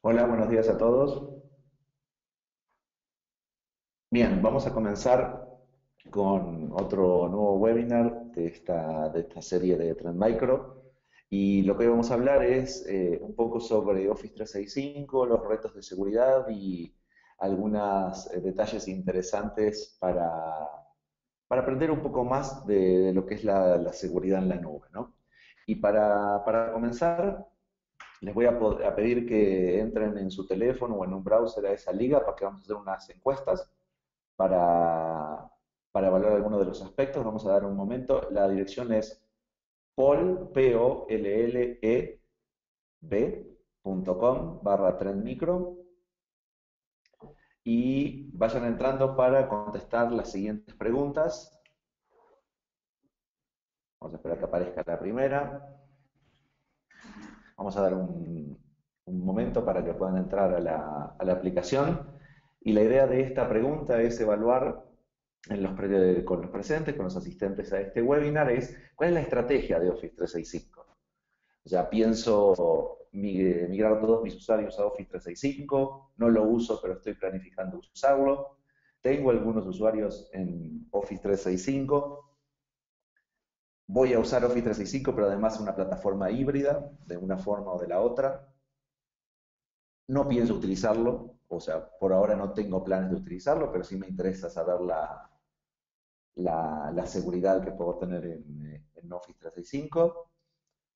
Hola, buenos días a todos. Bien, vamos a comenzar con otro nuevo webinar de esta serie de Trend Micro. Y lo que hoy vamos a hablar es un poco sobre Office 365, los retos de seguridad y algunos detalles interesantes para aprender un poco más de lo que es la seguridad en la nube, ¿no? Y para comenzar, les voy a pedir que entren en su teléfono o en un browser a esa liga para que vamos a hacer unas encuestas para, para evaluar algunos de los aspectos. Vamos a dar un momento. La dirección es pollelleb.com/trendmicro y vayan entrando para contestar las siguientes preguntas. Vamos a esperar que aparezca la primera. Vamos a dar un momento para que puedan entrar a la aplicación. Y la idea de esta pregunta es evaluar con los presentes, con los asistentes a este webinar, es cuál es la estrategia de Office 365. O sea, pienso migrar todos mis usuarios a Office 365, no lo uso, pero estoy planificando usarlo. Tengo algunos usuarios en Office 365. Voy a usar Office 365, pero además una plataforma híbrida, de una forma o de la otra. No pienso utilizarlo, o sea, por ahora no tengo planes de utilizarlo, pero sí me interesa saber la seguridad que puedo tener en Office 365.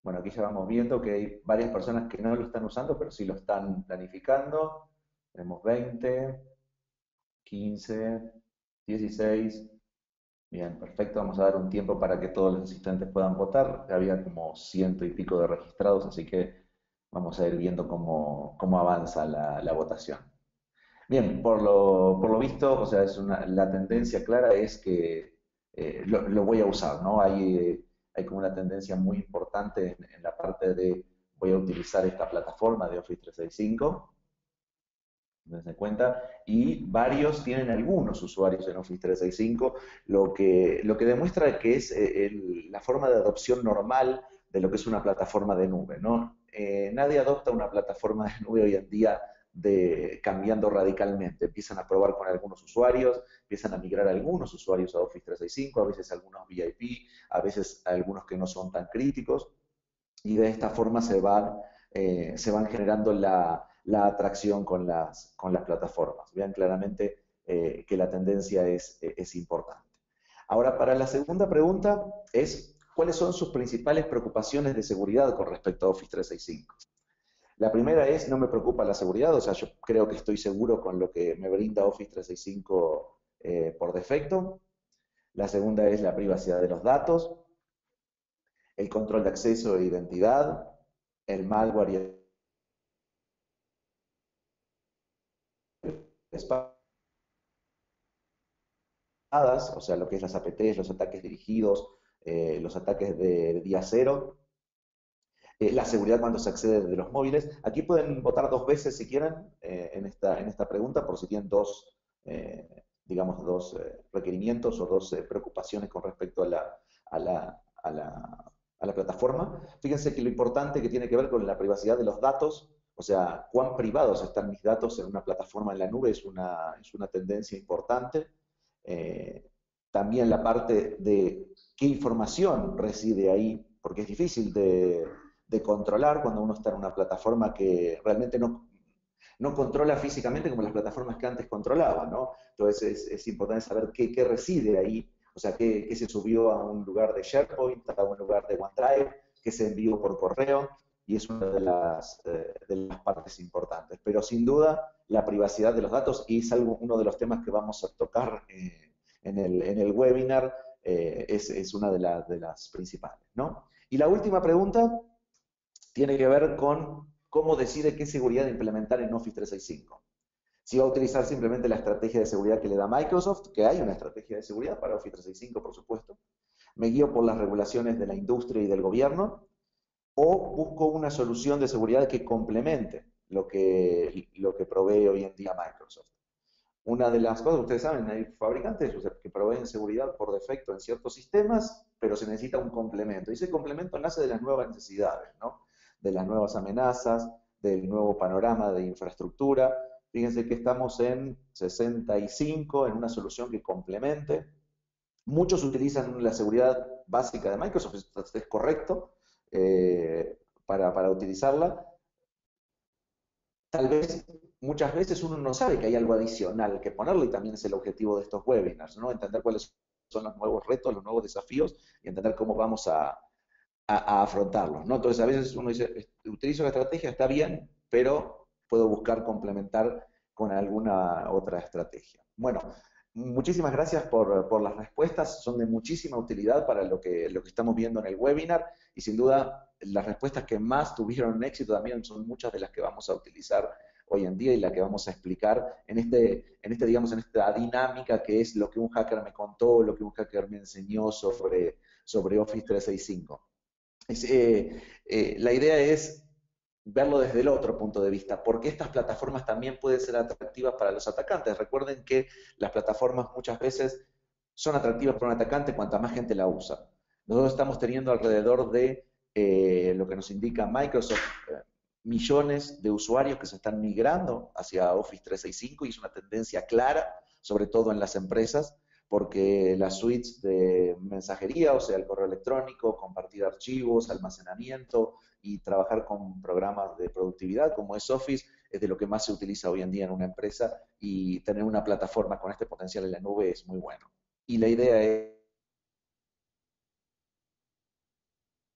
Bueno, aquí ya vamos viendo que hay varias personas que no lo están usando, pero sí lo están planificando. Tenemos 20, 15, 16. Bien, perfecto. Vamos a dar un tiempo para que todos los asistentes puedan votar. Había como ciento y pico de registrados, así que vamos a ir viendo cómo avanza la votación. Bien, por lo visto, o sea, la tendencia clara es que lo voy a usar, ¿no? Hay como una tendencia muy importante en la parte de voy a utilizar esta plataforma de Office 365, dense cuenta, y varios tienen algunos usuarios en Office 365, lo que demuestra que es la forma de adopción normal de lo que es una plataforma de nube, ¿no? Nadie adopta una plataforma de nube hoy en día cambiando radicalmente. Empiezan a probar con algunos usuarios, empiezan a migrar algunos usuarios a Office 365, a veces algunos VIP, a veces algunos que no son tan críticos, y de esta forma se van generando la atracción con las plataformas. Vean claramente que la tendencia es importante. Ahora, para la segunda pregunta es, ¿cuáles son sus principales preocupaciones de seguridad con respecto a Office 365? La primera es, no me preocupa la seguridad, o sea, yo creo que estoy seguro con lo que me brinda Office 365 por defecto. La segunda es la privacidad de los datos, el control de acceso e identidad, el malware y el espadas, o sea, lo que es las APTs, los ataques dirigidos, los ataques de día cero, la seguridad cuando se accede desde los móviles. Aquí pueden votar dos veces si quieren en esta pregunta, por si tienen digamos, dos requerimientos o dos preocupaciones con respecto a la, a la, a la plataforma. Fíjense que lo importante que tiene que ver con la privacidad de los datos, o sea, cuán privados están mis datos en una plataforma en la nube es una tendencia importante. Eh, También la parte de qué información reside ahí, porque es difícil de controlar cuando uno está en una plataforma que realmente no controla físicamente como las plataformas que antes controlaban, ¿no? Entonces es importante saber qué reside ahí, o sea, qué se subió a un lugar de SharePoint, a un lugar de OneDrive, qué se envió por correo, y es una de las partes importantes. Pero sin duda, la privacidad de los datos, y es uno de los temas que vamos a tocar en el webinar, es una de las principales, ¿no? Y la última pregunta tiene que ver con cómo decide qué seguridad implementar en Office 365. Si va a utilizar simplemente la estrategia de seguridad que le da Microsoft, que hay una estrategia de seguridad para Office 365, por supuesto, me guío por las regulaciones de la industria y del gobierno, o busco una solución de seguridad que complemente lo que provee hoy en día Microsoft. Una de las cosas, ustedes saben, hay fabricantes, o sea, que proveen seguridad por defecto en ciertos sistemas, pero se necesita un complemento. Y ese complemento nace de las nuevas necesidades, ¿no? De las nuevas amenazas, del nuevo panorama de infraestructura. Fíjense que estamos en 65, en una solución que complemente. Muchos utilizan la seguridad básica de Microsoft, es correcto, para utilizarla. Tal vez muchas veces uno no sabe que hay algo adicional que ponerle y también es el objetivo de estos webinars, ¿no? Entender cuáles son los nuevos retos, los nuevos desafíos y entender cómo vamos a afrontarlos, ¿no? Entonces a veces uno dice, utilizo la estrategia, está bien, pero puedo buscar complementar con alguna otra estrategia. Bueno, muchísimas gracias por las respuestas, son de muchísima utilidad para lo que estamos viendo en el webinar y sin duda las respuestas que más tuvieron éxito también son muchas de las que vamos a utilizar hoy en día y las que vamos a explicar digamos, en esta dinámica que es lo que un hacker me contó, lo que un hacker me enseñó sobre Office 365. La idea es verlo desde el otro punto de vista, porque estas plataformas también pueden ser atractivas para los atacantes. Recuerden que las plataformas muchas veces son atractivas para un atacante cuanta más gente la usa. Nosotros estamos teniendo alrededor de lo que nos indica Microsoft, millones de usuarios que se están migrando hacia Office 365 y es una tendencia clara, sobre todo en las empresas, porque las suites de mensajería, o sea, el correo electrónico, compartir archivos, almacenamiento y trabajar con programas de productividad como es Office, es de lo que más se utiliza hoy en día en una empresa y tener una plataforma con este potencial en la nube es muy bueno. Y la idea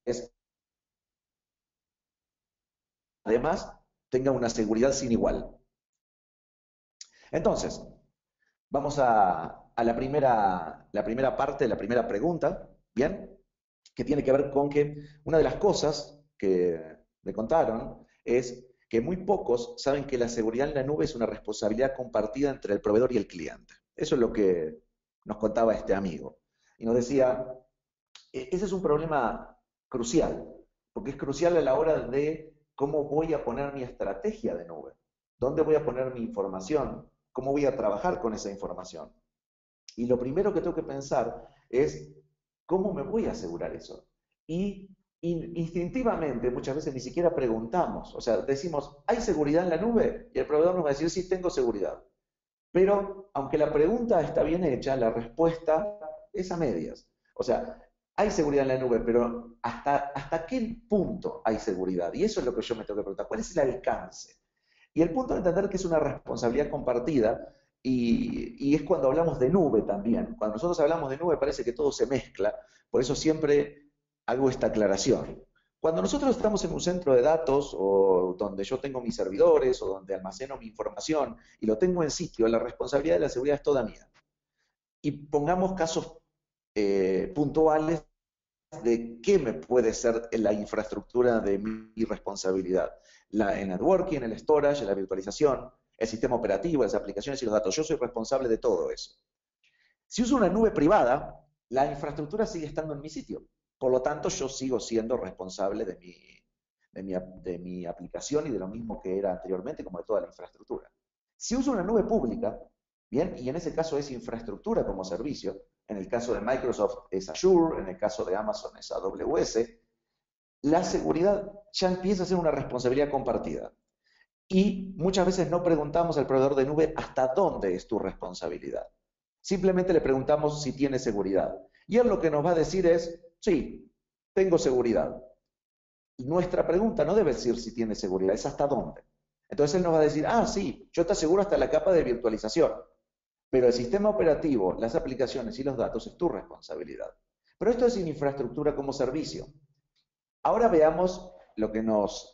es además, tenga una seguridad sin igual. Entonces, vamos a la primera parte, la primera pregunta, ¿bien? Que tiene que ver con que una de las cosas que me contaron es que muy pocos saben que la seguridad en la nube es una responsabilidad compartida entre el proveedor y el cliente. Eso es lo que nos contaba este amigo. Y nos decía, ese es un problema crucial, porque es crucial a la hora de cómo voy a poner mi estrategia de nube, dónde voy a poner mi información, cómo voy a trabajar con esa información. Y lo primero que tengo que pensar es cómo me voy a asegurar eso. Y instintivamente muchas veces ni siquiera preguntamos, o sea, decimos, ¿hay seguridad en la nube? Y el proveedor nos va a decir, sí, tengo seguridad. Pero aunque la pregunta está bien hecha, la respuesta es a medias. O sea, hay seguridad en la nube, pero ¿hasta qué punto hay seguridad? Y eso es lo que yo me tengo que preguntar. ¿Cuál es el alcance? Y el punto de entender que es una responsabilidad compartida, y es cuando hablamos de nube también. Cuando nosotros hablamos de nube parece que todo se mezcla, por eso siempre hago esta aclaración. Cuando nosotros estamos en un centro de datos o donde yo tengo mis servidores o donde almaceno mi información y lo tengo en sitio, la responsabilidad de la seguridad es toda mía. Y pongamos casos puntuales de qué me puede ser la infraestructura de mi responsabilidad. El networking, el storage, la virtualización, el sistema operativo, las aplicaciones y los datos. Yo soy responsable de todo eso. Si uso una nube privada, la infraestructura sigue estando en mi sitio. Por lo tanto, yo sigo siendo responsable de mi aplicación y de lo mismo que era anteriormente, como de toda la infraestructura. Si uso una nube pública, bien, y en ese caso es infraestructura como servicio, en el caso de Microsoft es Azure, en el caso de Amazon es AWS, la seguridad ya empieza a ser una responsabilidad compartida. Y muchas veces no preguntamos al proveedor de nube hasta dónde es tu responsabilidad. Simplemente le preguntamos si tiene seguridad. Y él lo que nos va a decir es, sí, tengo seguridad. Y nuestra pregunta no debe decir si tiene seguridad, es hasta dónde. Entonces él nos va a decir, ah, sí, yo te aseguro hasta la capa de virtualización. Pero el sistema operativo, las aplicaciones y los datos es tu responsabilidad. Pero esto es infraestructura como servicio. Ahora veamos lo que nos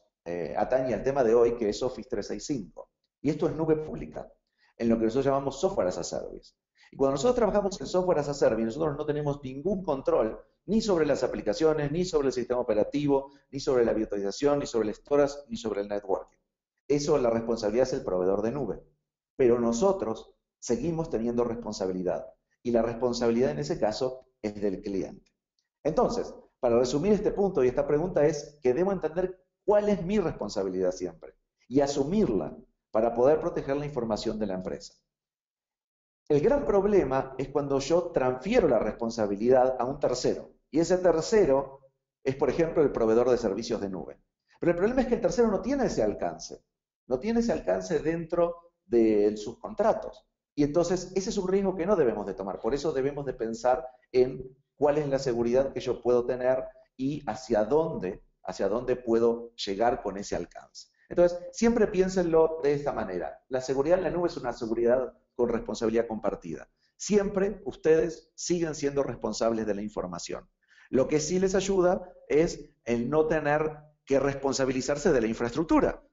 atañe al tema de hoy, que es Office 365. Y esto es nube pública, en lo que nosotros llamamos software as a service. Y cuando nosotros trabajamos en software as a service, nosotros no tenemos ningún control ni sobre las aplicaciones, ni sobre el sistema operativo, ni sobre la virtualización, ni sobre el storage, ni sobre el networking. Eso, la responsabilidad es el proveedor de nube. Pero nosotros seguimos teniendo responsabilidad. Y la responsabilidad en ese caso es del cliente. Entonces, para resumir este punto y esta pregunta es que debo entender cuál es mi responsabilidad siempre y asumirla para poder proteger la información de la empresa. El gran problema es cuando yo transfiero la responsabilidad a un tercero y ese tercero es, por ejemplo, el proveedor de servicios de nube. Pero el problema es que el tercero no tiene ese alcance. No tiene ese alcance dentro de sus contratos. Y entonces ese es un riesgo que no debemos de tomar. Por eso debemos de pensar en cuál es la seguridad que yo puedo tener y hacia dónde puedo llegar con ese alcance. Entonces, siempre piénsenlo de esta manera. La seguridad en la nube es una seguridad con responsabilidad compartida. Siempre ustedes siguen siendo responsables de la información. Lo que sí les ayuda es el no tener que responsabilizarse de la infraestructura,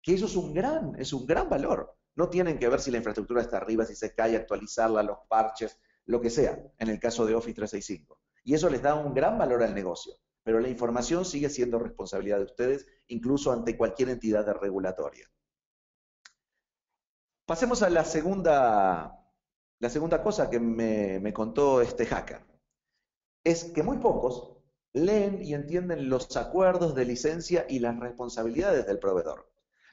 que eso es un gran valor. No tienen que ver si la infraestructura está arriba, si se cae, actualizarla, los parches, lo que sea, en el caso de Office 365. Y eso les da un gran valor al negocio. Pero la información sigue siendo responsabilidad de ustedes, incluso ante cualquier entidad regulatoria. Pasemos a la segunda cosa que me contó este hacker. Es que muy pocos leen y entienden los acuerdos de licencia y las responsabilidades del proveedor.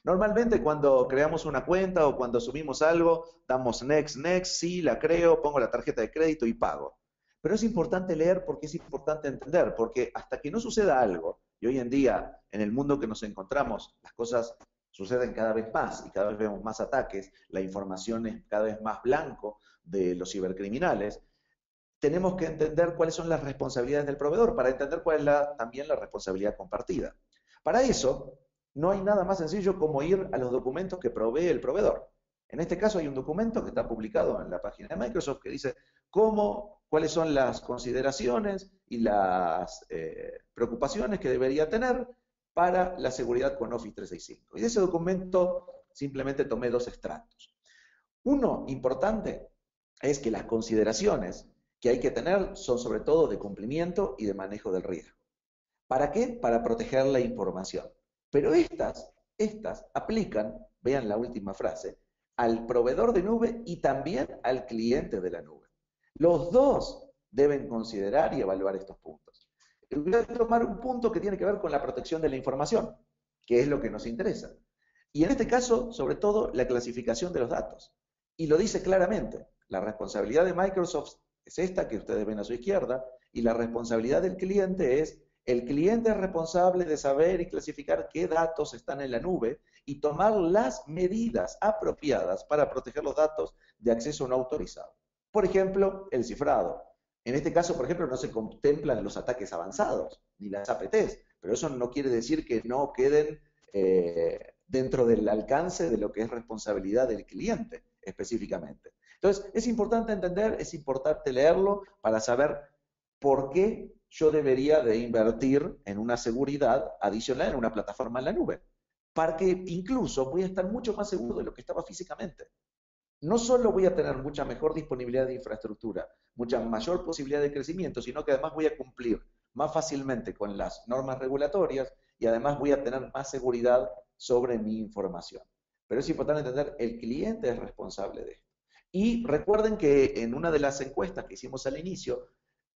Normalmente cuando creamos una cuenta o cuando asumimos algo, damos next, next, sí, la creo, pongo la tarjeta de crédito y pago. Pero es importante leer porque es importante entender, porque hasta que no suceda algo, y hoy en día, en el mundo que nos encontramos, las cosas suceden cada vez más y cada vez vemos más ataques, la información es cada vez más blanco de los cibercriminales, tenemos que entender cuáles son las responsabilidades del proveedor para entender cuál es también la responsabilidad compartida. Para eso, no hay nada más sencillo como ir a los documentos que provee el proveedor. En este caso hay un documento que está publicado en la página de Microsoft que dice cuáles son las consideraciones y las preocupaciones que debería tener para la seguridad con Office 365. Y de ese documento simplemente tomé dos extractos. Uno importante es que las consideraciones que hay que tener son sobre todo de cumplimiento y de manejo del riesgo. ¿Para qué? Para proteger la información. Pero estas aplican, vean la última frase, al proveedor de nube y también al cliente de la nube. Los dos deben considerar y evaluar estos puntos. Voy a tomar un punto que tiene que ver con la protección de la información, que es lo que nos interesa. Y en este caso, sobre todo, la clasificación de los datos. Y lo dice claramente, la responsabilidad de Microsoft es esta que ustedes ven a su izquierda, y la responsabilidad del cliente es, el cliente es responsable de saber y clasificar qué datos están en la nube y tomar las medidas apropiadas para proteger los datos de acceso no autorizado. Por ejemplo, el cifrado. En este caso, por ejemplo, no se contemplan los ataques avanzados, ni las APTs, pero eso no quiere decir que no queden dentro del alcance de lo que es responsabilidad del cliente específicamente. Entonces, es importante entender, es importante leerlo para saber por qué yo debería de invertir en una seguridad adicional en una plataforma en la nube. Para que incluso voy a estar mucho más seguro de lo que estaba físicamente. No solo voy a tener mucha mejor disponibilidad de infraestructura, mucha mayor posibilidad de crecimiento, sino que además voy a cumplir más fácilmente con las normas regulatorias y además voy a tener más seguridad sobre mi información. Pero es importante entender, el cliente es responsable de esto. Y recuerden que en una de las encuestas que hicimos al inicio,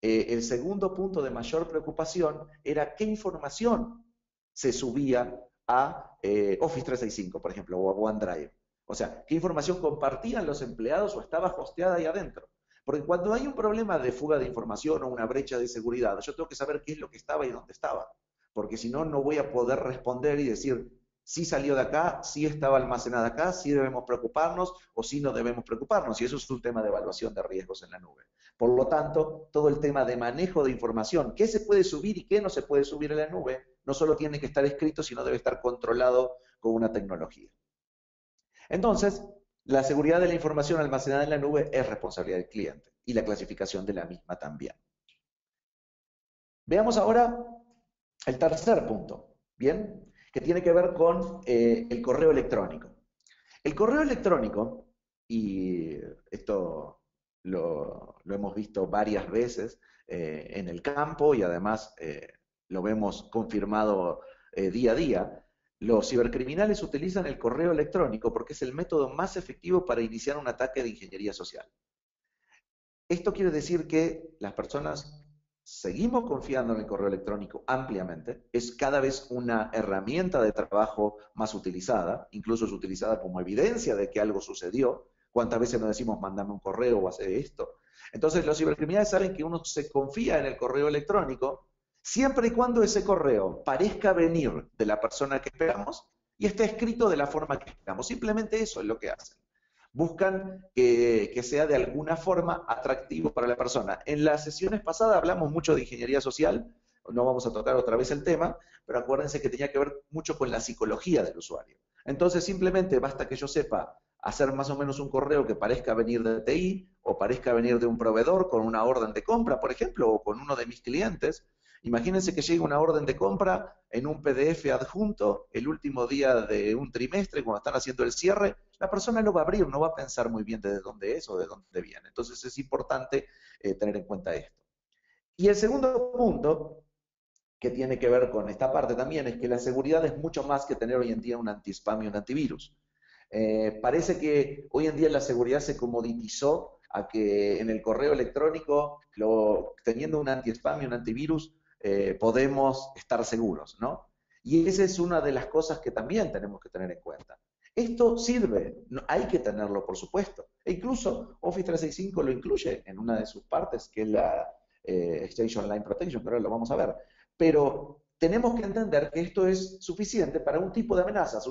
el segundo punto de mayor preocupación era qué información se subía a Office 365, por ejemplo, o a OneDrive. O sea, qué información compartían los empleados o estaba hosteada ahí adentro. Porque cuando hay un problema de fuga de información o una brecha de seguridad, yo tengo que saber qué es lo que estaba y dónde estaba. Porque si no, no voy a poder responder y decir, sí salió de acá, sí estaba almacenada acá, sí debemos preocuparnos o sí no debemos preocuparnos. Y eso es un tema de evaluación de riesgos en la nube. Por lo tanto, todo el tema de manejo de información, qué se puede subir y qué no se puede subir en la nube, no solo tiene que estar escrito, sino debe estar controlado con una tecnología. Entonces, la seguridad de la información almacenada en la nube es responsabilidad del cliente y la clasificación de la misma también. Veamos ahora el tercer punto, ¿bien? Que tiene que ver con el correo electrónico. El correo electrónico, y esto lo hemos visto varias veces en el campo y además lo vemos confirmado día a día, los cibercriminales utilizan el correo electrónico porque es el método más efectivo para iniciar un ataque de ingeniería social. Esto quiere decir que las personas seguimos confiando en el correo electrónico ampliamente, es cada vez una herramienta de trabajo más utilizada, incluso es utilizada como evidencia de que algo sucedió. ¿Cuántas veces nos decimos, mándame un correo o hace esto? Entonces los cibercriminales saben que uno se confía en el correo electrónico siempre y cuando ese correo parezca venir de la persona que esperamos y esté escrito de la forma que esperamos. Simplemente eso es lo que hacen. Buscan que sea de alguna forma atractivo para la persona. En las sesiones pasadas hablamos mucho de ingeniería social, no vamos a tocar otra vez el tema, pero acuérdense que tenía que ver mucho con la psicología del usuario. Entonces simplemente basta que yo sepa hacer más o menos un correo que parezca venir de TI o parezca venir de un proveedor con una orden de compra, por ejemplo, o con uno de mis clientes. Imagínense que llega una orden de compra en un PDF adjunto el último día de un trimestre, cuando están haciendo el cierre, la persona lo va a abrir, no va a pensar muy bien de dónde es o de dónde viene. Entonces es importante tener en cuenta esto. Y el segundo punto, que tiene que ver con esta parte también, es que la seguridad es mucho más que tener hoy en día un anti-spam y un antivirus. Parece que hoy en día la seguridad se comoditizó a que en el correo electrónico, teniendo un anti-spam y un antivirus, podemos estar seguros, ¿no? Y esa es una de las cosas que también tenemos que tener en cuenta. Esto sirve, hay que tenerlo, por supuesto. E incluso Office 365 lo incluye en una de sus partes, que es la Exchange Online Protection, que ahora lo vamos a ver. Pero tenemos que entender que esto es suficiente para un tipo de amenazas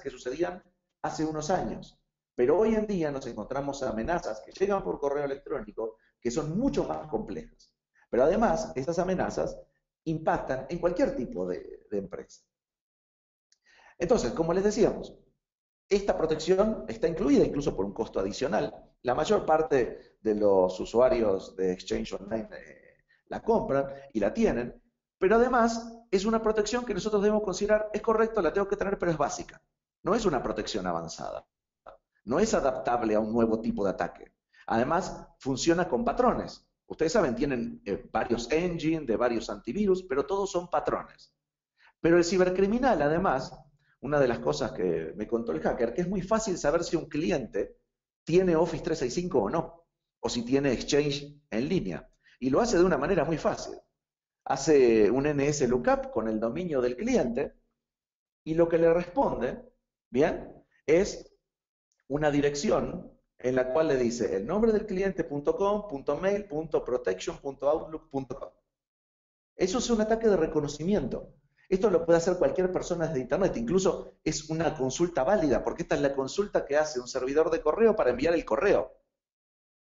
que sucedían hace unos años. Pero hoy en día nos encontramos amenazas que llegan por correo electrónico que son mucho más complejas. Pero además, estas amenazas impactan en cualquier tipo de empresa. Entonces, como les decíamos, esta protección está incluida incluso por un costo adicional. La mayor parte de los usuarios de Exchange Online la compran y la tienen, pero además es una protección que nosotros debemos considerar, es correcto, la tengo que tener, pero es básica. No es una protección avanzada. No es adaptable a un nuevo tipo de ataque. Además, funciona con patrones. Ustedes saben, tienen varios engines de varios antivirus, pero todos son patrones. Pero el cibercriminal, además, una de las cosas que me contó el hacker, que es muy fácil saber si un cliente tiene Office 365 o no, o si tiene Exchange en línea. Y lo hace de una manera muy fácil. Hace un NS lookup con el dominio del cliente y lo que le responde, ¿bien? Es una dirección en la cual le dice el nombre del cliente.com.mail.protection.outlook.com. Eso es un ataque de reconocimiento. Esto lo puede hacer cualquier persona desde Internet, incluso es una consulta válida, porque esta es la consulta que hace un servidor de correo para enviar el correo.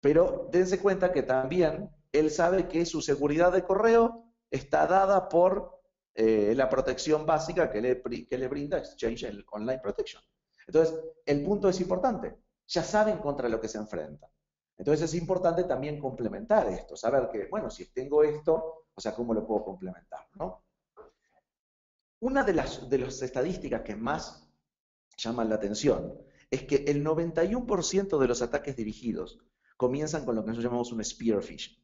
Pero dense cuenta que también él sabe que su seguridad de correo está dada por la protección básica que le brinda Exchange Online Protection. Entonces, el punto es importante. Ya saben contra lo que se enfrentan. Entonces, es importante también complementar esto, saber que, bueno, si tengo esto, o sea, ¿cómo lo puedo complementar, ¿no? Una de las estadísticas que más llaman la atención es que el 91% de los ataques dirigidos comienzan con lo que nosotros llamamos un spear phishing.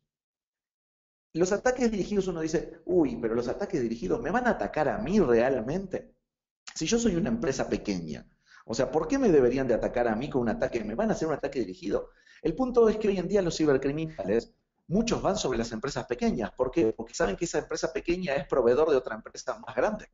Los ataques dirigidos uno dice, uy, pero los ataques dirigidos, ¿me van a atacar a mí realmente? Si yo soy una empresa pequeña, o sea, ¿por qué me deberían de atacar a mí con un ataque? ¿Me van a hacer un ataque dirigido? El punto es que hoy en día los cibercriminales, muchos van sobre las empresas pequeñas. ¿Por qué? Porque saben que esa empresa pequeña es proveedor de otra empresa más grande.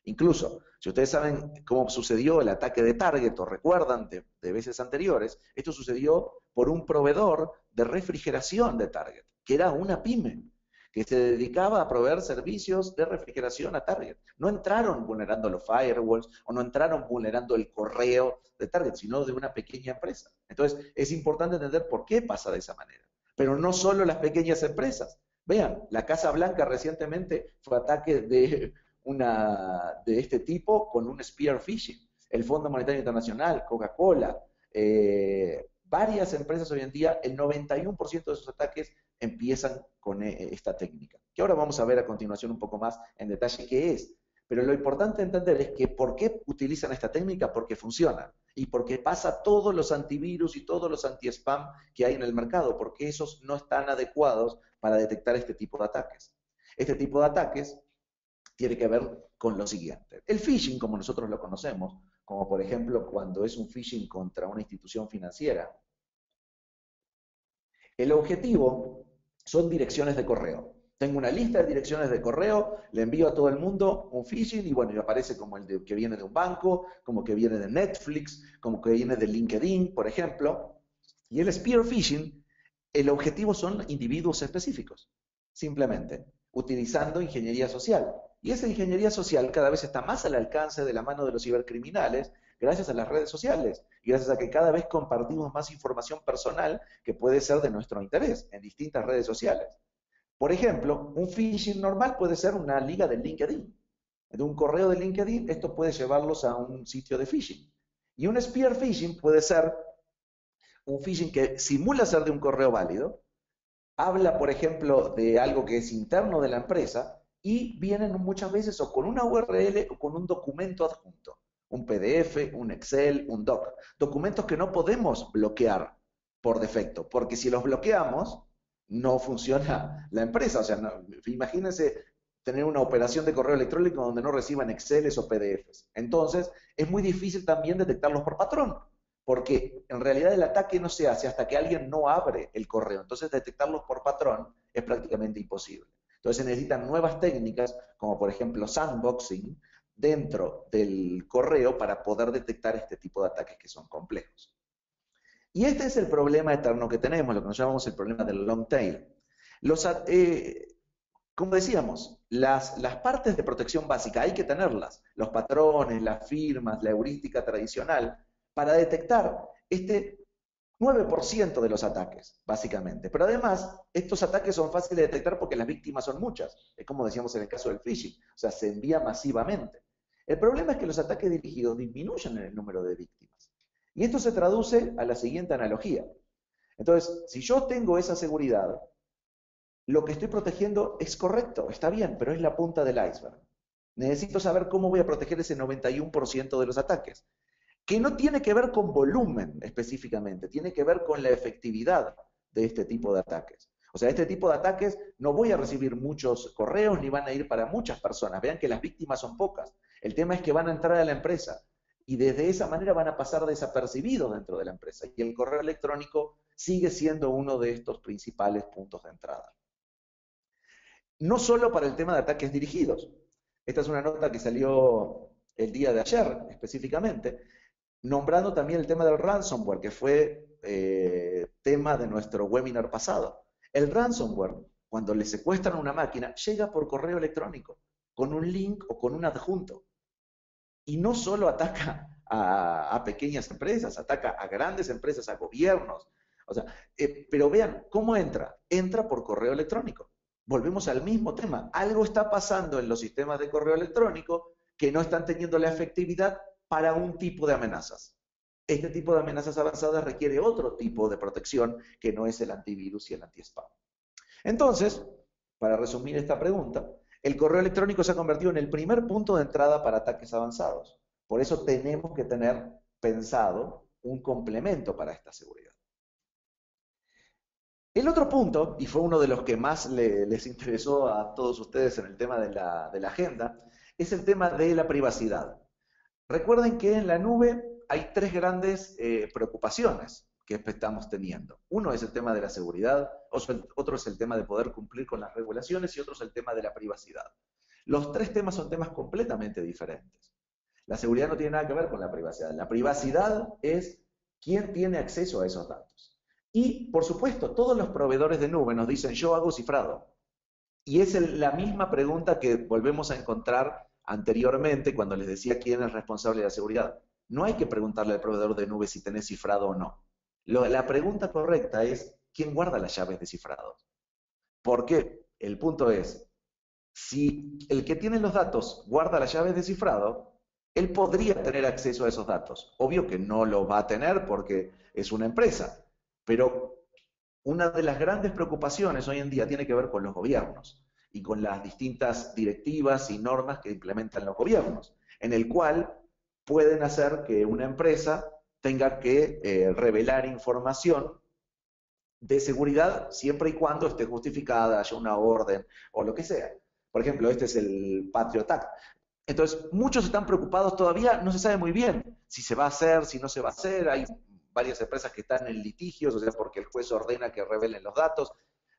Incluso, si ustedes saben cómo sucedió el ataque de Target, o recuerdan de veces anteriores, esto sucedió por un proveedor de refrigeración de Target, que era una pyme, que se dedicaba a proveer servicios de refrigeración a Target. No entraron vulnerando los firewalls o no entraron vulnerando el correo de Target, sino de una pequeña empresa. Entonces, es importante entender por qué pasa de esa manera. Pero no solo las pequeñas empresas. Vean, la Casa Blanca recientemente fue ataque de este tipo con un spear phishing. El Fondo Monetario Internacional, Coca-Cola, varias empresas hoy en día, el 91% de sus ataques empiezan con esta técnica, que ahora vamos a ver a continuación un poco más en detalle qué es. Pero lo importante entender es que ¿por qué utilizan esta técnica? Porque funciona y porque pasa todos los antivirus y todos los anti-spam que hay en el mercado, porque esos no están adecuados para detectar este tipo de ataques. Este tipo de ataques tiene que ver con lo siguiente. El phishing, como nosotros lo conocemos, como por ejemplo cuando es un phishing contra una institución financiera, el objetivo son direcciones de correo. Tengo una lista de direcciones de correo, le envío a todo el mundo un phishing y bueno, y aparece como el que viene de un banco, como que viene de Netflix, como que viene de LinkedIn, por ejemplo. Y el spear phishing, el objetivo son individuos específicos, simplemente. utilizando ingeniería social. Y esa ingeniería social cada vez está más al alcance de la mano de los cibercriminales gracias a las redes sociales y gracias a que cada vez compartimos más información personal que puede ser de nuestro interés en distintas redes sociales. Por ejemplo, un phishing normal puede ser una liga de LinkedIn. De un correo de LinkedIn, esto puede llevarlos a un sitio de phishing. Y un spear phishing puede ser un phishing que simula ser de un correo válido, habla, por ejemplo, de algo que es interno de la empresa y vienen muchas veces o con una URL o con un documento adjunto, un PDF, un Excel, un doc, documentos que no podemos bloquear por defecto, porque si los bloqueamos, no funciona la empresa. O sea, no, imagínense tener una operación de correo electrónico donde no reciban Exceles o PDFs. Entonces, es muy difícil también detectarlos por patrón, porque en realidad el ataque no se hace hasta que alguien no abre el correo. Entonces, detectarlos por patrón es prácticamente imposible. Entonces, se necesitan nuevas técnicas, como por ejemplo sandboxing, dentro del correo para poder detectar este tipo de ataques que son complejos. Y este es el problema eterno que tenemos, lo que nos llamamos el problema del long tail. Como decíamos, las partes de protección básica hay que tenerlas, los patrones, las firmas, la heurística tradicional, para detectar este 9% de los ataques, básicamente. Pero además, estos ataques son fáciles de detectar porque las víctimas son muchas. Es como decíamos en el caso del phishing, o sea, se envía masivamente. El problema es que los ataques dirigidos disminuyen en el número de víctimas. Y esto se traduce a la siguiente analogía. Entonces, si yo tengo esa seguridad, lo que estoy protegiendo es correcto, está bien, pero es la punta del iceberg. Necesito saber cómo voy a proteger ese 91% de los ataques, que no tiene que ver con volumen específicamente, tiene que ver con la efectividad de este tipo de ataques. O sea, este tipo de ataques no voy a recibir muchos correos ni van a ir para muchas personas. Vean que las víctimas son pocas. El tema es que van a entrar a la empresa y desde esa manera van a pasar desapercibidos dentro de la empresa. Y el correo electrónico sigue siendo uno de estos principales puntos de entrada. No solo para el tema de ataques dirigidos. Esta es una nota que salió el día de ayer específicamente, nombrando también el tema del ransomware, que fue tema de nuestro webinar pasado. El ransomware, cuando le secuestran una máquina, llega por correo electrónico, con un link o con un adjunto. Y no solo ataca a pequeñas empresas, ataca a grandes empresas, a gobiernos. O sea, pero vean, ¿cómo entra? Entra por correo electrónico. Volvemos al mismo tema. Algo está pasando en los sistemas de correo electrónico que no están teniendo la efectividad para un tipo de amenazas. Este tipo de amenazas avanzadas requiere otro tipo de protección que no es el antivirus y el anti-spam. Entonces, para resumir esta pregunta, el correo electrónico se ha convertido en el primer punto de entrada para ataques avanzados. Por eso tenemos que tener pensado un complemento para esta seguridad. El otro punto, y fue uno de los que más les interesó a todos ustedes en el tema de la agenda, es el tema de la privacidad. Recuerden que en la nube hay tres grandes preocupaciones que estamos teniendo. Uno es el tema de la seguridad, otro es el tema de poder cumplir con las regulaciones y otro es el tema de la privacidad. Los tres temas son temas completamente diferentes. La seguridad no tiene nada que ver con la privacidad. La privacidad es quién tiene acceso a esos datos. Y, por supuesto, todos los proveedores de nube nos dicen, yo hago cifrado. Y es la misma pregunta que volvemos a encontrar anteriormente cuando les decía quién es responsable de la seguridad. No hay que preguntarle al proveedor de nube si tenés cifrado o no. La pregunta correcta es, ¿quién guarda las llaves de cifrado? Porque el punto es, si el que tiene los datos guarda las llaves de cifrado, él podría tener acceso a esos datos. Obvio que no lo va a tener porque es una empresa, pero una de las grandes preocupaciones hoy en día tiene que ver con los gobiernos y con las distintas directivas y normas que implementan los gobiernos, en el cual pueden hacer que una empresa tenga que revelar información de seguridad siempre y cuando esté justificada, haya una orden o lo que sea. Por ejemplo, este es el Patriot Act. Entonces, muchos están preocupados todavía, no se sabe muy bien si se va a hacer, si no se va a hacer, hay varias empresas que están en litigios, o sea, porque el juez ordena que revelen los datos.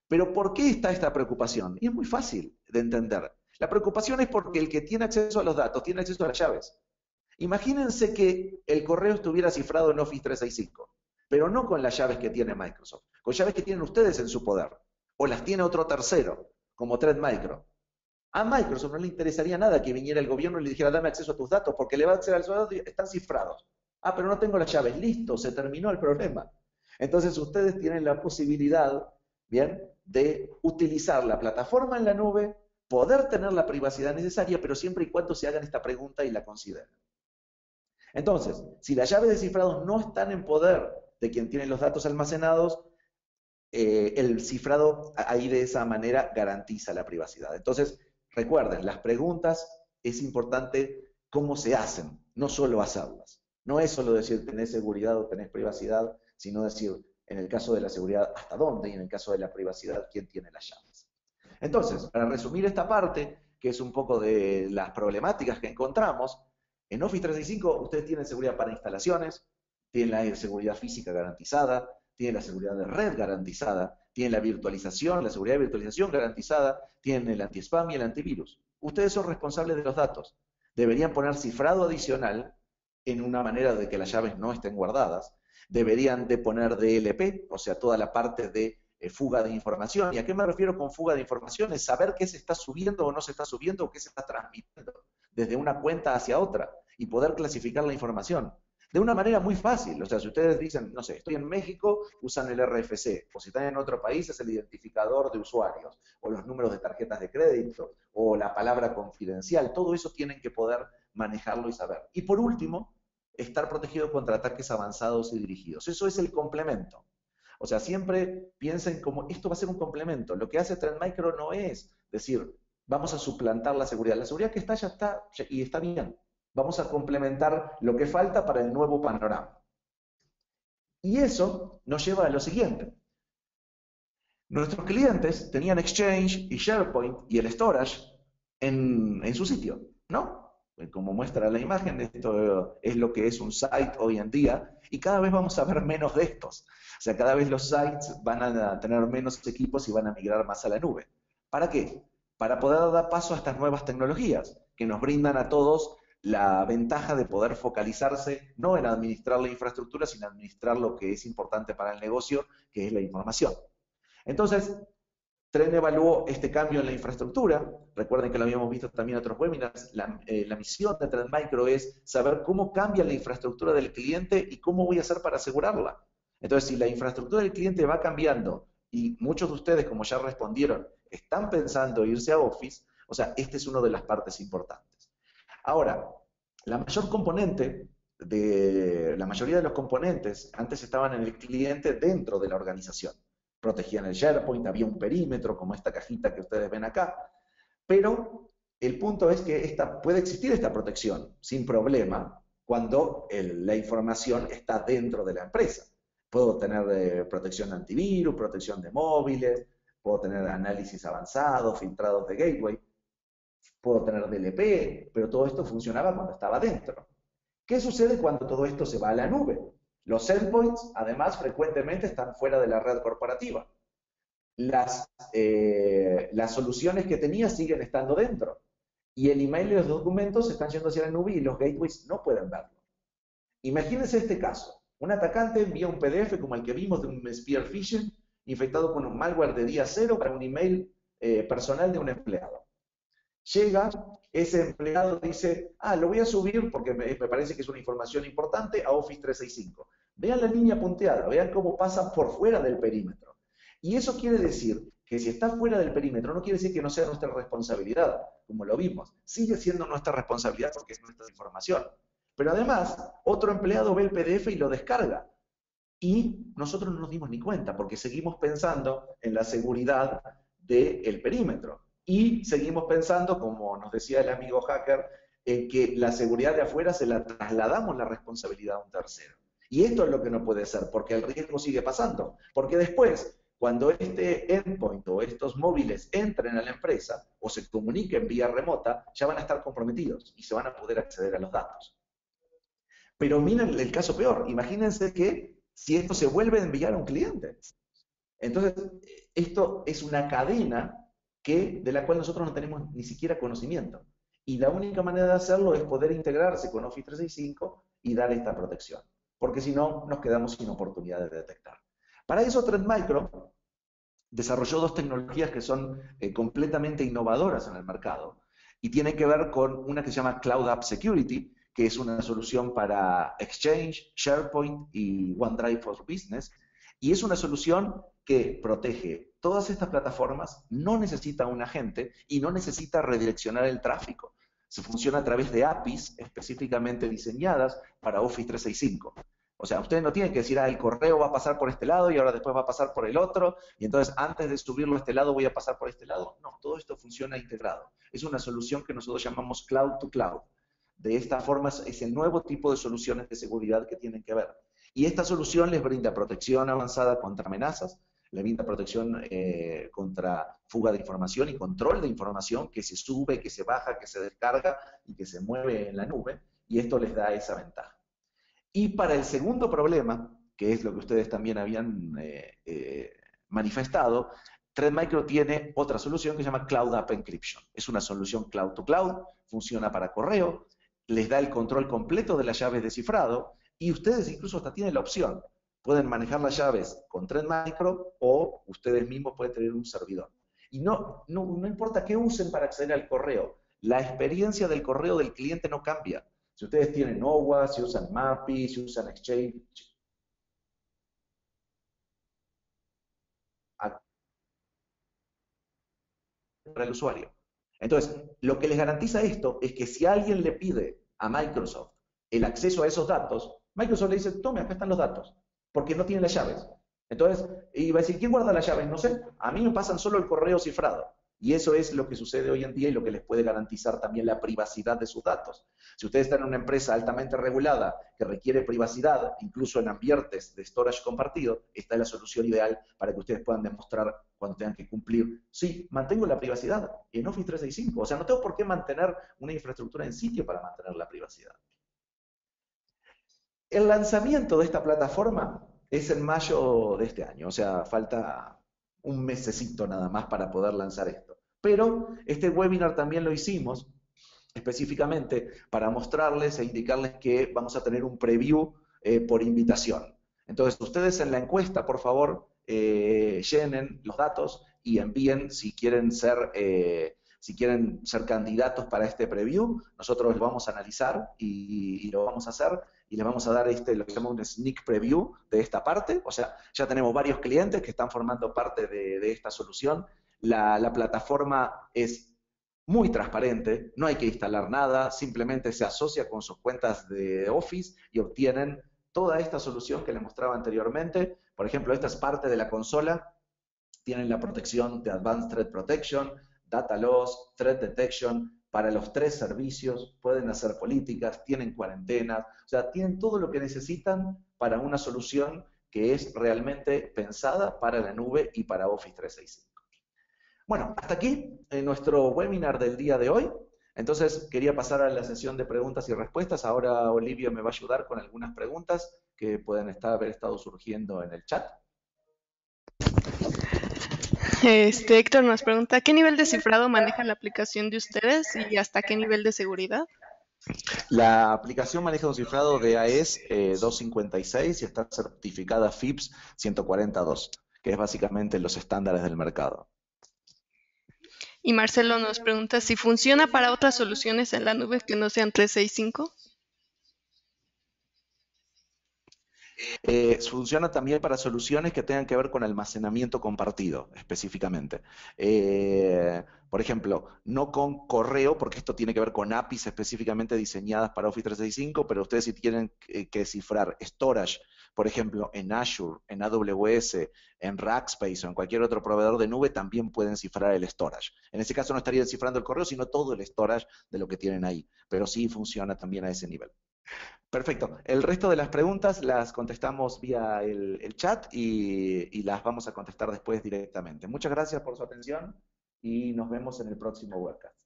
Pero ¿por qué está esta preocupación? Y es muy fácil de entender. La preocupación es porque el que tiene acceso a los datos tiene acceso a las llaves. Imagínense que el correo estuviera cifrado en Office 365, pero no con las llaves que tiene Microsoft, con llaves que tienen ustedes en su poder, o las tiene otro tercero, como Trend Micro. A Microsoft no le interesaría nada que viniera el gobierno y le dijera dame acceso a tus datos, porque le va a acceder a sus datos y están cifrados. Ah, pero no tengo las llaves. Listo, se terminó el problema. Entonces ustedes tienen la posibilidad, bien, de utilizar la plataforma en la nube, poder tener la privacidad necesaria, pero siempre y cuando se hagan esta pregunta y la consideren. Entonces, si las llaves de cifrado no están en poder de quien tiene los datos almacenados, el cifrado ahí de esa manera garantiza la privacidad. Entonces, recuerden, las preguntas es importante cómo se hacen, no solo hacerlas. No es solo decir tenés seguridad o tenés privacidad, sino decir, en el caso de la seguridad, hasta dónde, y en el caso de la privacidad, quién tiene las llaves. Entonces, para resumir esta parte, que es un poco de las problemáticas que encontramos, en Office 365 ustedes tienen seguridad para instalaciones, tienen la seguridad física garantizada, tienen la seguridad de red garantizada, tienen la virtualización, la seguridad de virtualización garantizada, tienen el anti-spam y el antivirus. Ustedes son responsables de los datos. Deberían poner cifrado adicional en una manera de que las llaves no estén guardadas. Deberían de poner DLP, o sea, toda la parte de fuga de información. ¿Y a qué me refiero con fuga de información? Es saber qué se está subiendo o no se está subiendo o qué se está transmitiendo desde una cuenta hacia otra y poder clasificar la información. De una manera muy fácil, o sea, si ustedes dicen, no sé, estoy en México, usan el RFC, o si están en otro país es el identificador de usuarios, o los números de tarjetas de crédito, o la palabra confidencial, todo eso tienen que poder manejarlo y saber. Y por último, estar protegido contra ataques avanzados y dirigidos. Eso es el complemento. O sea, siempre piensen como, esto va a ser un complemento. Lo que hace Trend Micro no es decir, vamos a suplantar la seguridad. La seguridad que está ya está, y está bien. Vamos a complementar lo que falta para el nuevo panorama. Y eso nos lleva a lo siguiente. Nuestros clientes tenían Exchange y SharePoint y el storage en su sitio, ¿no? Como muestra la imagen, esto es lo que es un site hoy en día y cada vez vamos a ver menos de estos. O sea, cada vez los sites van a tener menos equipos y van a migrar más a la nube. ¿Para qué? Para poder dar paso a estas nuevas tecnologías que nos brindan a todos la ventaja de poder focalizarse no en administrar la infraestructura, sino en administrar lo que es importante para el negocio, que es la información. Entonces, Trend evaluó este cambio en la infraestructura. Recuerden que lo habíamos visto también en otros webinars. La misión de Trend Micro es saber cómo cambia la infraestructura del cliente y cómo voy a hacer para asegurarla. Entonces, si la infraestructura del cliente va cambiando y muchos de ustedes, como ya respondieron, están pensando irse a Office, o sea, esta es una de las partes importantes. Ahora, la mayoría de los componentes antes estaban en el cliente dentro de la organización. Protegían el SharePoint, había un perímetro como esta cajita que ustedes ven acá, pero el punto es que puede existir esta protección sin problema cuando la información está dentro de la empresa. Puedo tener protección de antivirus, protección de móviles, puedo tener análisis avanzados, filtrados de gateway, puedo tener DLP, pero todo esto funcionaba cuando estaba dentro. ¿Qué sucede cuando todo esto se va a la nube? Los endpoints, además, frecuentemente están fuera de la red corporativa. Las soluciones que tenía siguen estando dentro. Y el email y los documentos están yendo hacia la nube y los gateways no pueden verlo. Imagínense este caso. Un atacante envía un PDF como el que vimos de un spear phishing infectado con un malware de día cero para un email personal de un empleado. Llega, ese empleado dice, lo voy a subir porque me parece que es una información importante a Office 365. Vean la línea punteada, vean cómo pasa por fuera del perímetro. Y eso quiere decir que si está fuera del perímetro, no quiere decir que no sea nuestra responsabilidad, como lo vimos. Sigue siendo nuestra responsabilidad porque es nuestra información. Pero además, otro empleado ve el PDF y lo descarga. Y nosotros no nos dimos ni cuenta porque seguimos pensando en la seguridad del perímetro. Y seguimos pensando, como nos decía el amigo hacker, en que la seguridad de afuera se la trasladamos la responsabilidad a un tercero. Y esto es lo que no puede ser, porque el riesgo sigue pasando. Porque después, cuando este endpoint o estos móviles entren a la empresa o se comuniquen vía remota, ya van a estar comprometidos y se van a poder acceder a los datos. Pero miren el caso peor. Imagínense que si esto se vuelve a enviar a un cliente. Entonces, esto es una cadena de la cual nosotros no tenemos ni siquiera conocimiento. Y la única manera de hacerlo es poder integrarse con Office 365 y dar esta protección. Porque si no, nos quedamos sin oportunidad de detectar. Para eso, Trend Micro desarrolló dos tecnologías que son completamente innovadoras en el mercado y tienen que ver con una que se llama Cloud App Security, que es una solución para Exchange, SharePoint y OneDrive for Business, y es una solución que protege todas estas plataformas, no necesita un agente y no necesita redireccionar el tráfico. Se funciona a través de APIs específicamente diseñadas para Office 365. O sea, ustedes no tienen que decir, el correo va a pasar por este lado y ahora después va a pasar por el otro, y entonces antes de subirlo a este lado voy a pasar por este lado. No, todo esto funciona integrado. Es una solución que nosotros llamamos Cloud to Cloud. De esta forma es el nuevo tipo de soluciones de seguridad que tienen que ver. Y esta solución les brinda protección avanzada contra amenazas, les brinda protección contra fuga de información y control de información que se sube, que se baja, que se descarga y que se mueve en la nube, y esto les da esa ventaja. Y para el segundo problema, que es lo que ustedes también habían manifestado, Trend Micro tiene otra solución que se llama Cloud App Encryption. Es una solución cloud to cloud, funciona para correo, les da el control completo de las llaves de cifrado y ustedes incluso hasta tienen la opción. Pueden manejar las llaves con Trend Micro o ustedes mismos pueden tener un servidor. Y no importa qué usen para acceder al correo, la experiencia del correo del cliente no cambia. Si ustedes tienen OWASP, si usan MAPI, si usan Exchange, para el usuario. Entonces, lo que les garantiza esto es que si alguien le pide a Microsoft el acceso a esos datos, Microsoft le dice, tome, acá están los datos, porque no tiene las llaves. Entonces, y va a decir, ¿quién guarda las llaves? No sé, a mí me pasan solo el correo cifrado. Y eso es lo que sucede hoy en día y lo que les puede garantizar también la privacidad de sus datos. Si ustedes están en una empresa altamente regulada que requiere privacidad, incluso en ambientes de storage compartido, esta es la solución ideal para que ustedes puedan demostrar cuando tengan que cumplir. Sí, mantengo la privacidad en Office 365. O sea, no tengo por qué mantener una infraestructura en sitio para mantener la privacidad. El lanzamiento de esta plataforma es en mayo de este año, o sea, falta un mesecito nada más para poder lanzar esto. Pero este webinar también lo hicimos específicamente para mostrarles e indicarles que vamos a tener un preview por invitación. Entonces, ustedes en la encuesta, por favor, llenen los datos y envíen si quieren ser candidatos para este preview. Nosotros lo vamos a analizar y lo vamos a hacer y les vamos a dar lo que llamamos un sneak preview de esta parte. O sea, ya tenemos varios clientes que están formando parte de esta solución. La plataforma es muy transparente, no hay que instalar nada, simplemente se asocia con sus cuentas de Office y obtienen toda esta solución que les mostraba anteriormente. Por ejemplo, esta es parte de la consola, tienen la protección de Advanced Threat Protection, Data Loss, Threat Detection, para los 3 servicios, pueden hacer políticas, tienen cuarentenas, o sea, tienen todo lo que necesitan para una solución que es realmente pensada para la nube y para Office 365. Bueno, hasta aquí nuestro webinar del día de hoy. Entonces, quería pasar a la sesión de preguntas y respuestas. Ahora Olivia me va a ayudar con algunas preguntas que pueden haber estado surgiendo en el chat. Héctor nos pregunta, ¿qué nivel de cifrado maneja la aplicación de ustedes y hasta qué nivel de seguridad? La aplicación maneja un cifrado de AES 256 y está certificada FIPS 142, que es básicamente los estándares del mercado. Y Marcelo nos pregunta si funciona para otras soluciones en la nube que no sean 365. Funciona también para soluciones que tengan que ver con almacenamiento compartido, específicamente. Por ejemplo, no con correo, porque esto tiene que ver con APIs específicamente diseñadas para Office 365, pero ustedes si tienen que cifrar storage, por ejemplo, en Azure, en AWS, en Rackspace o en cualquier otro proveedor de nube, también pueden cifrar el storage. En ese caso no estarían cifrando el correo, sino todo el storage de lo que tienen ahí, pero sí funciona también a ese nivel. Perfecto. El resto de las preguntas las contestamos vía el chat y las vamos a contestar después directamente. Muchas gracias por su atención y nos vemos en el próximo webcast.